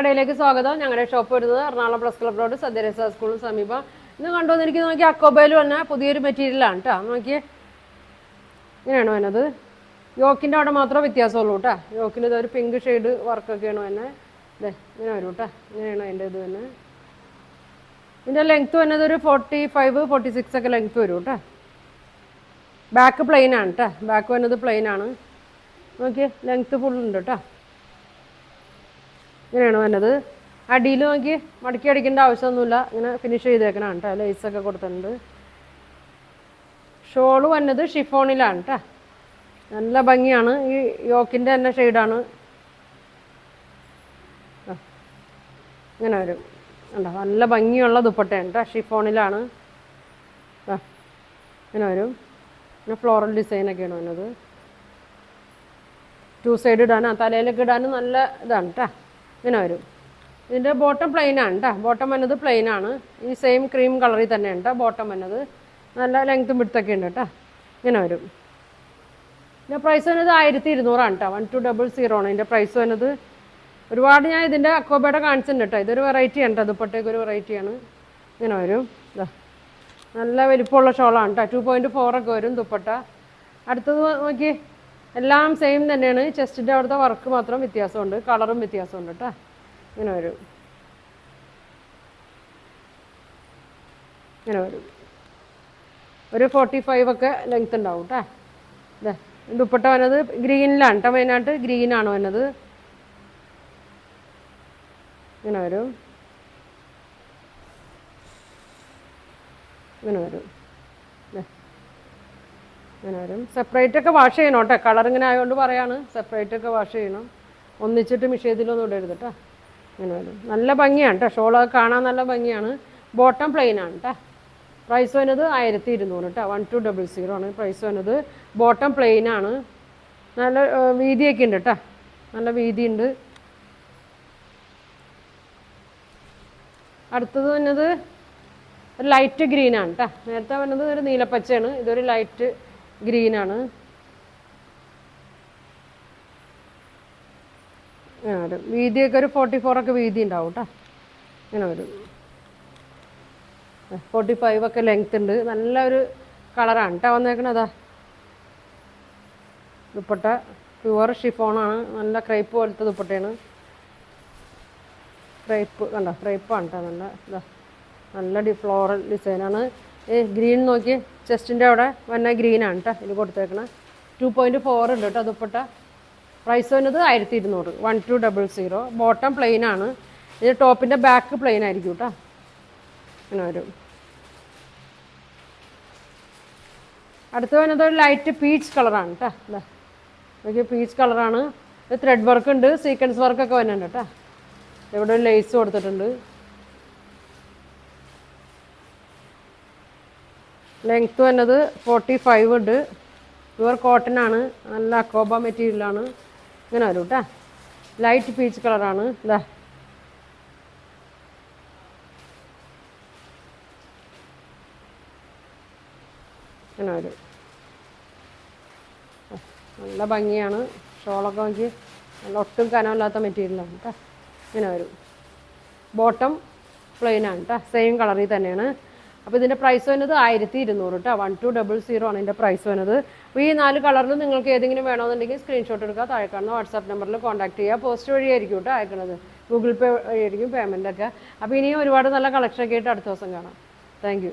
കടയിലേക്ക് സ്വാഗതം. ഞങ്ങളുടെ ഷോപ്പ് വരുന്നത് എറണാകുളം പ്ലസ് ക്ലബ് റോഡ് സദ്യരസ സ്കൂളിന് സമീപം. ഇന്ന് കണ്ടുവന്നിരിക്കുന്നത് നോക്കി അക്കോബയിൽ വന്ന പുതിയൊരു മെറ്റീരിയലാണ് കേട്ടോ. നോക്കിയേ, ഇങ്ങനെയാണ് വന്നത്. യോക്കിൻ്റെ അവിടെ മാത്രമേ വ്യത്യാസമുള്ളൂ കേട്ടോ. യോക്കിന് ഇതൊരു പിങ്ക് ഷെയ്ഡ് വർക്കൊക്കെയാണ് തന്നെ. അതെ, ഇങ്ങനെ വരും കേട്ടോ. ഇങ്ങനെയാണ് അതിൻ്റെ ഇത് തന്നെ. ഇതിൻ്റെ ലെങ്ത്ത് വന്നത് ഒരു 45, 46 ഒക്കെ ലെങ്ത്ത് വരും കേട്ടോ. ബാക്ക് പ്ലെയിൻ ആണ് കേട്ടോ. ബാക്ക് വന്നത് പ്ലെയിൻ ആണ്. നോക്കിയേ, ലെങ്ത്ത് ഫുള്ളുണ്ട് കേട്ടോ. ഇങ്ങനെയാണ് വന്നത്. അടിയിൽ നോക്കി മടക്കി അടിക്കേണ്ട ആവശ്യമൊന്നുമില്ല. ഇങ്ങനെ ഫിനിഷ് ചെയ്തേക്കണം കേട്ടോ. ലേസൊക്കെ കൊടുത്തിട്ടുണ്ട്. ഷോള് വന്നത് ഷിഫോണിലാണ് കേട്ടോ. നല്ല ഭംഗിയാണ്. ഈ യോക്കിൻ്റെ തന്നെ ഷെയ്ഡാണ്. ഇങ്ങനെ വരും കണ്ടോ. നല്ല ഭംഗിയുള്ള ദുപ്പട്ടയാണ് കേട്ടോ. ഷിഫോണിലാണ്. ഇങ്ങനെ വരും. പിന്നെ ഫ്ലോറൽ ഡിസൈനൊക്കെയാണ് വന്നത്. 2 സൈഡ് ഇടാനും തലയിലൊക്കെ ഇടാനും നല്ല ഇതാണ് കേട്ടോ. ഇങ്ങനെ വരും. ഇതിൻ്റെ ബോട്ടം പ്ലെയിൻ ആണ് കേട്ടോ. ബോട്ടം വന്നത് പ്ലെയിൻ ആണ്. ഈ സെയിം ക്രീം കളറിൽ തന്നെയാണ് കേട്ടോ ബോട്ടം വന്നത്. നല്ല ലെങ്ത്തും വിഡ്ത്തൊക്കെ ഉണ്ട് കേട്ടോ. ഇങ്ങനെ വരും. ഇതിൻ്റെ പ്രൈസ് വന്നത് 1200 ആണ് കേട്ടോ. 1200 ആണ് ഇതിൻ്റെ പ്രൈസ് വന്നത്. ഒരുപാട് ഞാൻ ഇതിൻ്റെ അക്കോബയുടെ കാണിച്ചിട്ടുണ്ട് കേട്ടോ. ഇതൊരു വെറൈറ്റിയാണ് കേട്ടോ. ദുപ്പട്ടയ്ക്ക് ഒരു വെറൈറ്റിയാണ്. ഇങ്ങനെ വരും. നല്ല വലിപ്പമുള്ള ഷോളാണ് കേട്ടോ. 2.4 ഒക്കെ വരും ദുപ്പട്ട. അടുത്തത് നോക്കി, എല്ലാം സെയിം തന്നെയാണ്. ചെസ്റ്റിൻ്റെ അവിടുത്തെ വർക്ക് മാത്രം വ്യത്യാസമുണ്ട്. കളറും വ്യത്യാസമുണ്ട് കേട്ടോ. ഇങ്ങനെ വരും. ഇങ്ങനെ വരും. ഒരു 45 ഒക്കെ ലെങ്ത് ഉണ്ടാവും കേട്ടോ. ഇതേ ദുപ്പട്ട വന്നത് ഗ്രീനിലാണ് കേട്ടോ. മെയിനായിട്ട് ഗ്രീനാണ് വന്നത്. ഇങ്ങനെ വരും. ഇങ്ങനെ വരും. ഇങ്ങനെ വരും. സെപ്പറേറ്റ് ഒക്കെ വാഷ് ചെയ്യണം കേട്ടോ. കളർ ഇങ്ങനെ ആയതുകൊണ്ട് പറയാണ്, സെപ്പറേറ്റ് ഒക്കെ വാഷ് ചെയ്യണം. ഒന്നിച്ചിട്ട് മിഷേതിലൊന്നും ഇടരുത് കേട്ടോ. ഇങ്ങനെ വരും. നല്ല ഭംഗിയാണ് കേട്ടോ. ഷോളൊക്കെ കാണാൻ നല്ല ഭംഗിയാണ്. ബോട്ടം പ്ലെയിൻ ആണ് കേട്ടോ. പ്രൈസ് വന്നത് 1200 കേട്ടോ. 1200 ആണ് പ്രൈസ് വന്നത്. ബോട്ടം പ്ലെയിൻ ആണ്. നല്ല വീതിയൊക്കെ ഉണ്ട് കേട്ടോ. നല്ല വീതിയുണ്ട്. അടുത്തത് വന്നത് ഒരു ലൈറ്റ് ഗ്രീനാണ് കേട്ടോ. നേരത്തെ വന്നത് ഒരു നീലപ്പച്ചയാണ്. ഇതൊരു ലൈറ്റ് ഗ്രീനാണ്. ഇങ്ങനെ വരും. വീതിയൊക്കെ ഒരു 44 ഒക്കെ വീതി ഉണ്ടാവും കേട്ടോ. ഇങ്ങനെ വരും. 45 ഒക്കെ ലെങ്ത് ഉണ്ട്. നല്ലൊരു കളറാണ് കേട്ടോ വന്നേക്കണതാ. ദുപ്പട്ട പ്യുവർ ഷിഫോണാണ്. നല്ല ക്രേപ്പ് പോലത്തെ ദുപ്പട്ടയാണ്. ക്രേപ്പ് കണ്ടോ, ക്രേപ്പാണ് കേട്ടോ. നല്ല ഇതാ, നല്ല ഫ്ലോറൽ ഡിസൈനാണ്. ഗ്രീൻ നോക്കി, ചെസ്റ്റിൻ്റെ അവിടെ വന്ന ഗ്രീനാണ് കേട്ടോ ഇത് കൊടുത്തേക്കണം. 2.4 ഉണ്ട് കേട്ടോ ദുപ്പട്ട. പ്രൈസ് വന്നത് 1200. 1200. ബോട്ടം പ്ലെയിൻ ആണ്. ഇത് ടോപ്പിൻ്റെ ബാക്ക് പ്ലെയിൻ ആയിരിക്കും കേട്ടോ. അങ്ങനെ വരും. അടുത്ത് വരുന്നത് ഒരു ലൈറ്റ് പീച്ച് കളറാണ് കേട്ടോ. ഇതാ നോക്കിയ പീച്ച് കളറാണ്. ഇത് ത്രെഡ് വർക്ക് ഉണ്ട്, സീക്വൻസ് വർക്കൊക്കെ വരുന്നുണ്ട് കേട്ടോ. ഇവിടെ ഒരു ലേസ് കൊടുത്തിട്ടുണ്ട്. ലെങ്ത്ത് വന്നത് 45 ഉണ്ട്. പ്യുവർ കോട്ടൺ ആണ്. നല്ല അക്കോബ മെറ്റീരിയലാണ്. ഇങ്ങനെ വരും കേട്ടോ. ലൈറ്റ് പീച്ച് കളറാണ്. ഇതാ ഇങ്ങനെ വരും. നല്ല ഭംഗിയാണ്. ഷോളൊക്കെ നോക്കി നല്ല ഒട്ടും കനമില്ലാത്ത മെറ്റീരിയലാണ് കേട്ടോ. ഇങ്ങനെ വരും. ബോട്ടം പ്ലെയിൻ ആണ് കേട്ടോ. സെയിം കളറിൽ തന്നെയാണ്. അപ്പോൾ ഇതിൻ്റെ പ്രൈസ് വരുന്നത് 1200 കേട്ടോ. 1200 ആണ് ഇതിൻ്റെ പ്രൈസ് വരുന്നത്. അപ്പോൾ ഈ 4 കളറിൽ നിങ്ങൾക്ക് ഏതെങ്കിലും വേണമെന്നുണ്ടെങ്കിൽ സ്ക്രീൻഷോട്ട് എടുക്കുക. താഴെ കാണുന്ന വാട്സാപ്പ് നമ്പറിൽ കോൺടാക്ട് ചെയ്യുക. പോസ്റ്റ് വഴിയായിരിക്കും കേട്ടോ അയക്കുന്നത്. ഗൂഗിൾ പേ വഴിയായിരിക്കും പേയ്മെൻറ്റൊക്കെ. അപ്പോൾ ഇനിയും ഒരുപാട് നല്ല കളക്ഷനൊക്കെ ആയിട്ട് അടുത്ത ദിവസം കാണാം. Thank you.